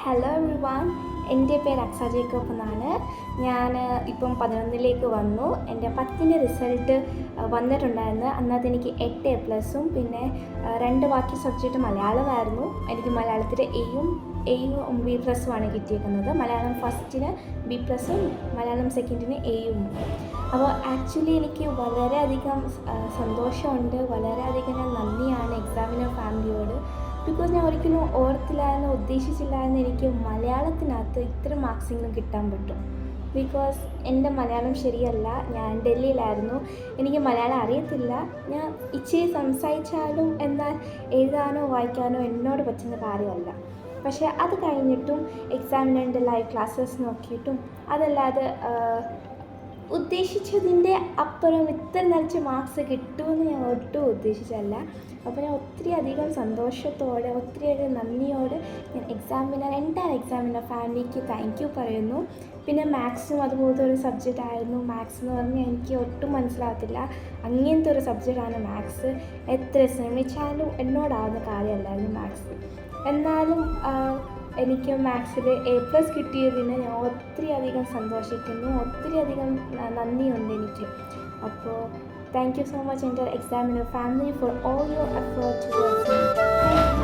Hello every one, എൻ്റെ പേര് അക്സ Jacob എന്നാണ്. ഞാൻ ഇപ്പം 11ലേക്ക് വന്നു. എൻ്റെ 10ൻ്റെ റിസൾട്ട് വന്നിട്ടുണ്ടായിരുന്നു. അന്നത്തെ എനിക്ക് 8 A+ഉം പിന്നെ 2 ബാക്കി സബ്ജക്റ്റ് മലയാളമായിരുന്നു. എനിക്ക് മലയാളത്തിൽ എയും B+ഉമാണ് കിട്ടിയിരിക്കുന്നത്. മലയാളം ഫസ്റ്റിന് B+ഉം മലയാളം സെക്കൻഡിന് എയും. അപ്പോൾ ആക്ച്വലി എനിക്ക് വളരെയധികം സന്തോഷമുണ്ട്, വളരെയധികം ഞാൻ നന്ദിയാണ് എക്സാമിനർ ഫാമിലിയോട്. ബിക്കോസ് ഞാൻ ഒരിക്കലും ഓർത്തില്ലായിരുന്നു, ഉദ്ദേശിച്ചില്ലായിരുന്നു എനിക്ക് മലയാളത്തിനകത്ത് ഇത്ര മാർക്സെങ്കിലും കിട്ടാൻ പറ്റും. ബിക്കോസ് എൻ്റെ മലയാളം ശരിയല്ല, ഞാൻ ഡൽഹിയിലായിരുന്നു, എനിക്ക് മലയാളം അറിയത്തില്ല. ഞാൻ ഇച്ചിരി സംസാരിച്ചാലും എന്നാൽ എഴുതാനോ വായിക്കാനോ എന്നോട് പറ്റുന്ന കാര്യമല്ല. പക്ഷേ അത് കഴിഞ്ഞിട്ടും എക്സാമിനറിൻ്റെ ലൈവ് ക്ലാസ്സസ് നോക്കിയിട്ടും അതല്ലാതെ ഉദ്ദേശിച്ചതിൻ്റെ അപ്പുറം ഇത്ര നിറച്ച് മാർക്സ് കിട്ടുമെന്ന് ഞാൻ ഒട്ടും ഉദ്ദേശിച്ചല്ല. അപ്പോൾ ഞാൻ ഒത്തിരി അധികം സന്തോഷത്തോടെ ഒത്തിരിയധികം നന്ദിയോടെ ഞാൻ എൻ്റെ എക്സാമിനർ ഫാമിലിക്ക് താങ്ക് യു പറയുന്നു. പിന്നെ മാത്സും അതുപോലത്തെ ഒരു സബ്ജക്റ്റ് ആയിരുന്നു. മാത്സ് എന്ന് പറഞ്ഞാൽ എനിക്ക് ഒട്ടും മനസ്സിലാകത്തില്ല, അങ്ങനത്തെ ഒരു സബ്ജക്റ്റാണ് മാത്സ്. എത്ര ശ്രമിച്ചാലും എന്നോടാവുന്ന കാര്യമല്ലായിരുന്നു മാത്സ്. എന്നാലും എനിക്ക് മാത്സിൽ A+ കിട്ടിയതിന് ഞാൻ ഒത്തിരി അധികം സന്തോഷിക്കുന്നു, ഒത്തിരി അധികം നന്ദിയുണ്ട് എനിക്ക്. അപ്പോൾ താങ്ക് യു സോ മച്ച് എൻ്റെ examiner family for all your effort towards me.